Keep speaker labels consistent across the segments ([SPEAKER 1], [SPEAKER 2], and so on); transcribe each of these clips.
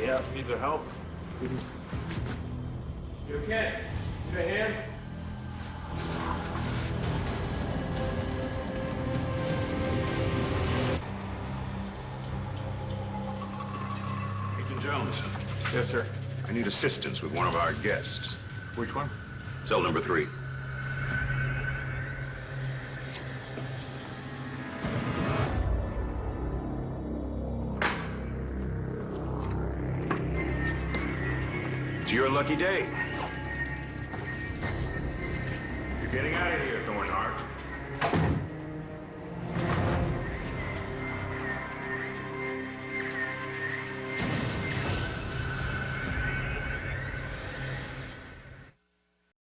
[SPEAKER 1] Yeah, needs our help. You okay? Need a hand?
[SPEAKER 2] Agent Jones.
[SPEAKER 1] Yes, sir.
[SPEAKER 2] I need assistance with one of our guests.
[SPEAKER 1] Which one?
[SPEAKER 2] Cell number 3. It's your lucky day. You're getting out of here, Thornhart.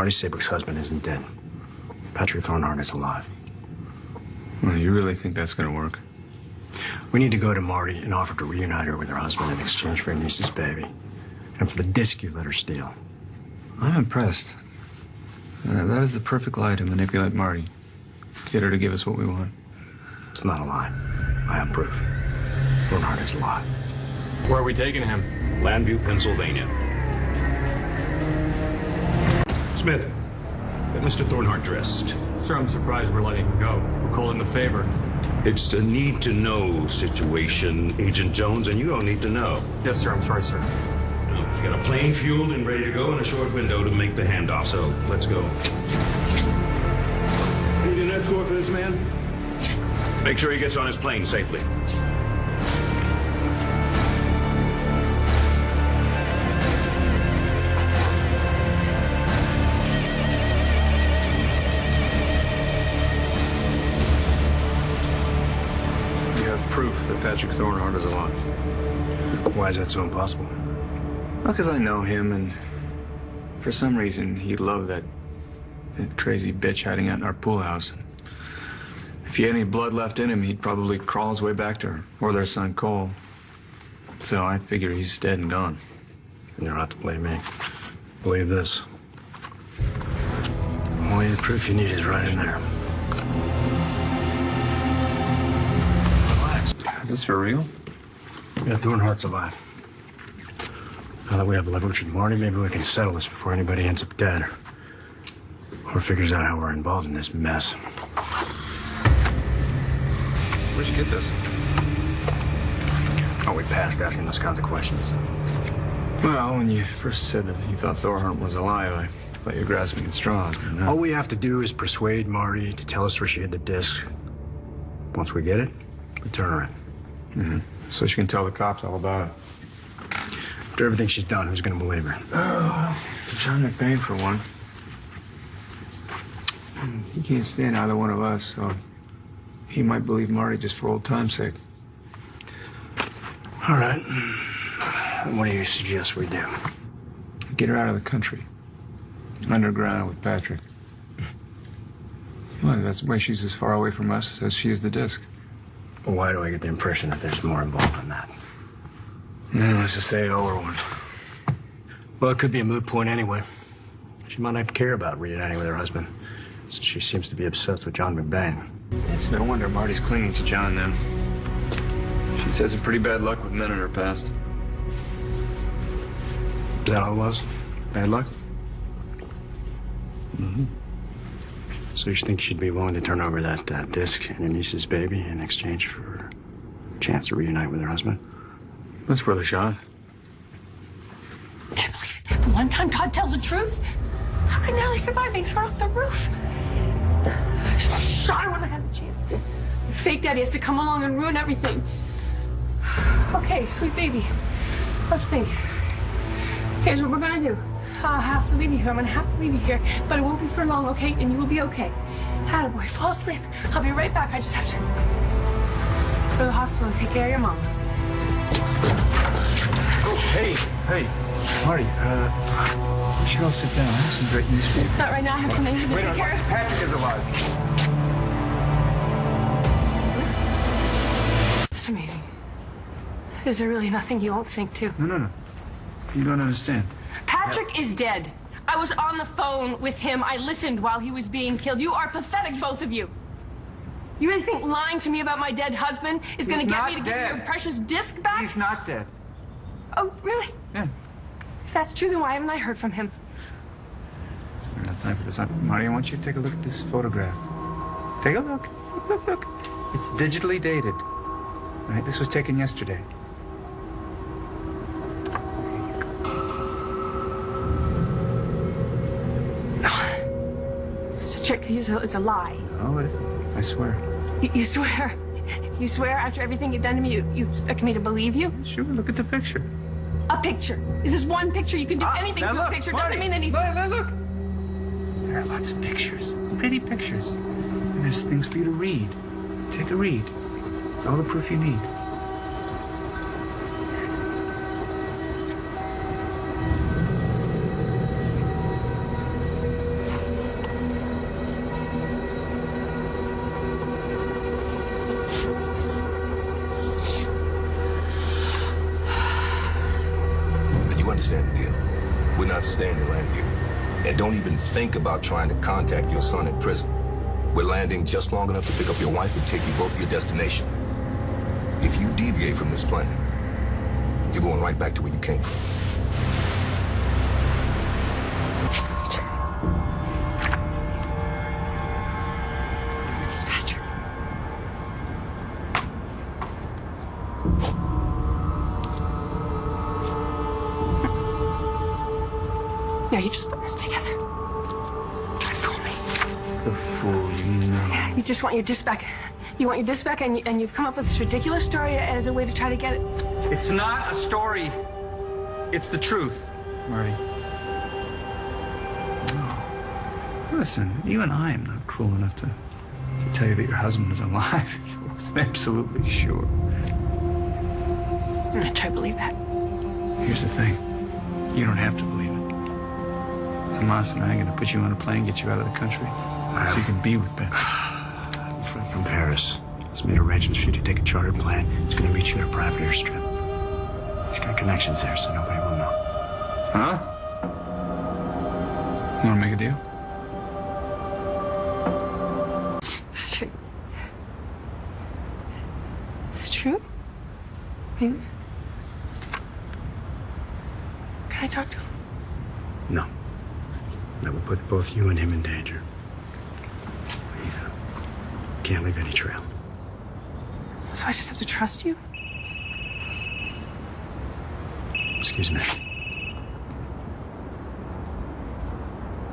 [SPEAKER 3] Marty Sabrick's husband isn't dead. Patrick Thornhart is alive.
[SPEAKER 1] Well, you really think that's gonna work?
[SPEAKER 3] We need to go to Marty and offer to reunite her with her husband in exchange for her niece's baby. And for the disc you let her steal.
[SPEAKER 1] I'm impressed. That is the perfect lie to manipulate Marty. Get her to give us what we want.
[SPEAKER 3] It's not a lie. I have proof. Thornhart is alive.
[SPEAKER 1] Where are we taking him?
[SPEAKER 2] Landview, Pennsylvania. Smith, get Mr. Thornhart dressed.
[SPEAKER 1] Sir, I'm surprised we're letting him go. We're calling a favor.
[SPEAKER 2] It's a need-to-know situation, Agent Jones, and you don't need to know.
[SPEAKER 1] Yes, sir. I'm sorry, sir.
[SPEAKER 2] We've got a plane fueled and ready to go in a short window to make the handoff, so let's go. Need an escort for this man? Make sure he gets on his plane safely.
[SPEAKER 1] We have proof that Patrick Thornhart is alive.
[SPEAKER 3] Why is that so impossible?
[SPEAKER 1] Well, because I know him, and for some reason, he loved that crazy bitch hiding out in our pool house. If he had any blood left in him, he'd probably crawl his way back to her, or their son, Cole. So I figure he's dead and gone.
[SPEAKER 3] You don't have to blame me. Believe this. Only the proof you need is right in there. Relax.
[SPEAKER 1] Is this for real?
[SPEAKER 3] Yeah, Thornhart's alive. Now that we have leverage with Marty, maybe we can settle this before anybody ends up dead. Or figures out how we're involved in this mess.
[SPEAKER 1] Where'd you get this?
[SPEAKER 3] Oh, we passed asking those kinds of questions.
[SPEAKER 1] Well, when you first said that you thought Thornhart was alive, I thought you were grasping at straws.
[SPEAKER 3] All we have to do is persuade Marty to tell us where she hid the disc. Once we get it, we turn her in.
[SPEAKER 1] Mm-hmm. So she can tell the cops all about it.
[SPEAKER 3] After everything she's done, who's gonna believe her?
[SPEAKER 1] Oh, John McBain, for one. He can't stand either one of us, so he might believe Marty just for old time's sake.
[SPEAKER 3] All right. What do you suggest we do?
[SPEAKER 1] Get her out of the country. Underground with Patrick. Well, that's why she's as far away from us as she is the disc.
[SPEAKER 3] Well, why do I get the impression that there's more involved in that?
[SPEAKER 1] Yeah, let's just say I owe her one.
[SPEAKER 3] Well, it could be a moot point anyway. She might not care about reuniting with her husband, since she seems to be obsessed with John McBain.
[SPEAKER 1] It's no wonder Marty's clinging to John then. She's had some pretty bad luck with men in her past.
[SPEAKER 3] Is that all it was? Bad luck?
[SPEAKER 1] Mm-hmm.
[SPEAKER 3] So you think she'd be willing to turn over that disc and her niece's baby in exchange for a chance to reunite with her husband?
[SPEAKER 1] That's worth a shot.
[SPEAKER 4] The one time Todd tells the truth? How could Natalie survive being thrown off the roof? I should have shot her when I had the chance. Your fake daddy has to come along and ruin everything. Okay, sweet baby. Let's think. Here's what we're gonna do. I'll have to leave you here. I'm gonna have to leave you here. But it won't be for long, okay? And you will be okay. Attaboy, fall asleep. I'll be right back. I just have to go to the hospital and take care of your mom.
[SPEAKER 1] Hey, Marty, we should all sit down. I have some great news for you.
[SPEAKER 4] Not right now. I have something I have to take care of.
[SPEAKER 1] Patrick is alive.
[SPEAKER 4] It's amazing. Is there really nothing you won't sink to?
[SPEAKER 1] No. You don't understand.
[SPEAKER 4] Patrick is dead. I was on the phone with him. I listened while he was being killed. You are pathetic, both of you. You really think lying to me about my dead husband is going to get me to give you your precious disc back?
[SPEAKER 1] He's not dead.
[SPEAKER 4] Oh, really?
[SPEAKER 1] Yeah.
[SPEAKER 4] If that's true, then why haven't I heard from him?
[SPEAKER 1] I don't have time for this. Marty, I want you to take a look at this photograph. Take a look. Look. It's digitally dated. All right, this was taken yesterday.
[SPEAKER 4] It's a trick. It's a lie.
[SPEAKER 1] No, it isn't. I swear.
[SPEAKER 4] You swear? You swear after everything you've done to me, you expect me to believe you?
[SPEAKER 1] Sure, look at the picture.
[SPEAKER 4] A picture. This is one picture. You can do anything
[SPEAKER 1] now
[SPEAKER 4] to
[SPEAKER 1] look,
[SPEAKER 4] a picture.
[SPEAKER 1] Marty,
[SPEAKER 4] Doesn't mean that he's...
[SPEAKER 1] Look. There are lots of pictures. Pretty pictures. And there's things for you to read. Take a read. It's all the proof you need.
[SPEAKER 5] You understand the deal. We're not staying in land here. And don't even think about trying to contact your son in prison. We're landing just long enough to pick up your wife and take you both to your destination. If you deviate from this plan, you're going right back to where you came from.
[SPEAKER 4] It's Patrick. Yeah, you just put this together. Try to fool me.
[SPEAKER 1] The fool, you know.
[SPEAKER 4] You just want your disc back. You want your disc back, and you've come up with this ridiculous story as a way to try to get it.
[SPEAKER 1] It's not a story. It's the truth, Marty. Oh. Listen, even I am not cruel enough to tell you that your husband is alive. I wasn't absolutely sure.
[SPEAKER 4] I'm gonna try to believe that.
[SPEAKER 1] Here's the thing. You don't have to believe it. Tomas and I are going to put you on a plane, get you out of the country, so you can be with Ben.
[SPEAKER 3] From Paris. He's made arrangements for you to take a chartered plane. He's going to meet you at a private airstrip. He's got connections there, so nobody will know.
[SPEAKER 1] Huh? You want to make a deal?
[SPEAKER 4] Patrick. Is it true? Maybe. Can I talk to him?
[SPEAKER 3] No. That would put both you and him in danger. We can't leave any trail.
[SPEAKER 4] So I just have to trust you?
[SPEAKER 3] Excuse me.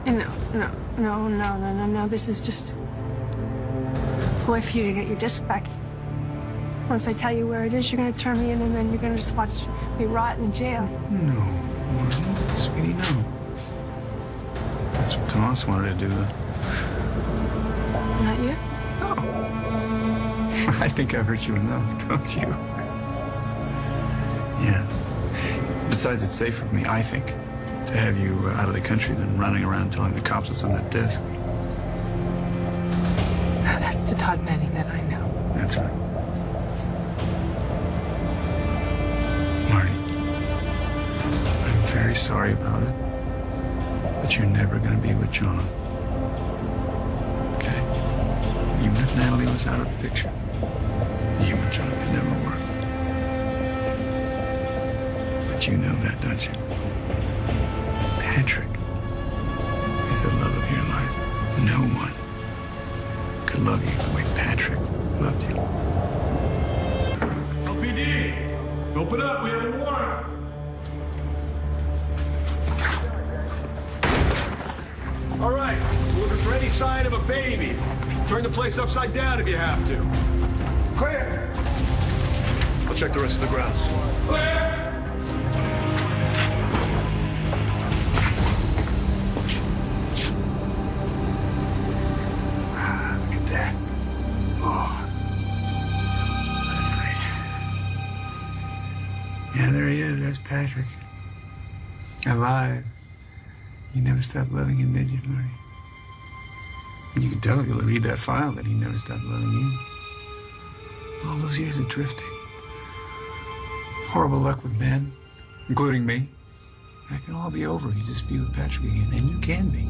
[SPEAKER 4] No. This is just a way for you to get your disc back. Once I tell you where it is, you're going to turn me in, and then you're going to just watch me rot in jail.
[SPEAKER 1] No, Marty, sweetie, no. That's what Tomas wanted to do, though.
[SPEAKER 4] Not you?
[SPEAKER 1] I think I've hurt you enough, don't you? Yeah. Besides, it's safer for me, I think, to have you out of the country than running around telling the cops what's on that disc.
[SPEAKER 4] That's the Todd Manning that I know.
[SPEAKER 1] That's right. Marty, I'm very sorry about it, but you're never going to be with John. Okay? Even if Natalie was out of the picture, you and John could never work. But you know that, don't you? Patrick is the love of your life. No one could love you the way Patrick loved you.
[SPEAKER 2] LPD! Open up, we have a warrant!
[SPEAKER 6] All right, we're looking for any sign of a baby. Turn the place upside down if you have to.
[SPEAKER 2] Clear!
[SPEAKER 6] I'll check the rest of the grounds.
[SPEAKER 2] Clear!
[SPEAKER 1] Look at that. Oh. That's right. Yeah, there he is. There's Patrick. Alive. You never stopped loving him, did you, Marty? You can tell if you'll read that file that he never stopped loving you. All those years of drifting. Horrible luck with men, including me. That can all be over. You just be with Patrick again, and you can be.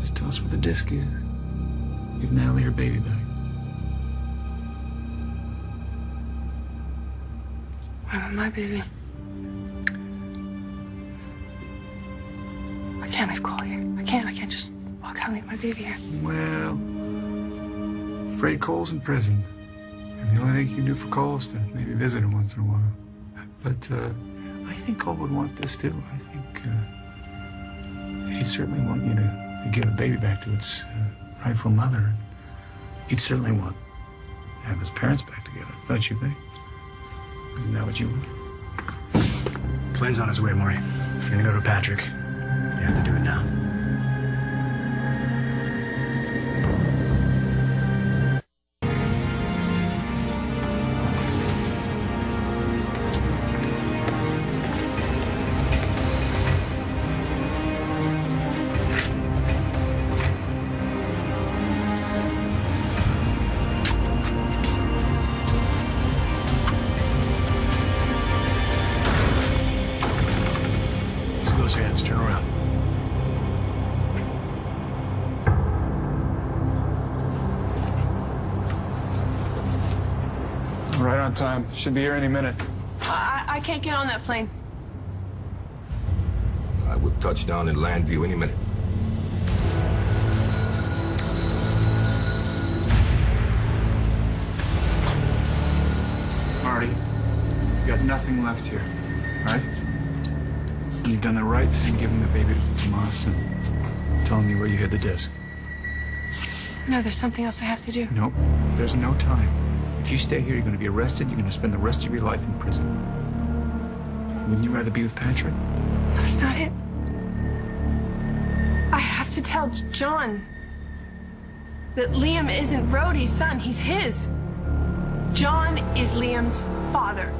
[SPEAKER 1] Just tell us where the disc is. Give Natalie her baby back.
[SPEAKER 4] What about my baby? I can't leave Cole here. I can't just walk out and leave my baby here.
[SPEAKER 1] Well, afraid Cole's in prison. And the only thing you can do for Cole is to maybe visit him once in a while. But I think Cole would want this too. I think he'd certainly want you to give a baby back to its rightful mother. He'd certainly want to have his parents back together, don't you think? Isn't that what you want?
[SPEAKER 3] Plane's on its way, Marty. If you're gonna go to Patrick, you have to do it now. Those hands, turn around.
[SPEAKER 1] Right on time. Should be here any minute.
[SPEAKER 4] I can't get on that plane.
[SPEAKER 5] I would touch down in Landview any minute.
[SPEAKER 1] Marty, you got nothing left here, right? You've done the right thing giving the baby to Tomas and telling me where you hid the disc.
[SPEAKER 4] No, there's something else I have to do.
[SPEAKER 1] Nope, there's no time. If you stay here, you're going to be arrested. You're going to spend the rest of your life in prison. Wouldn't you rather be with Patrick?
[SPEAKER 4] That's not it. I have to tell John that Liam isn't Rhodey's son. He's his. John is Liam's father.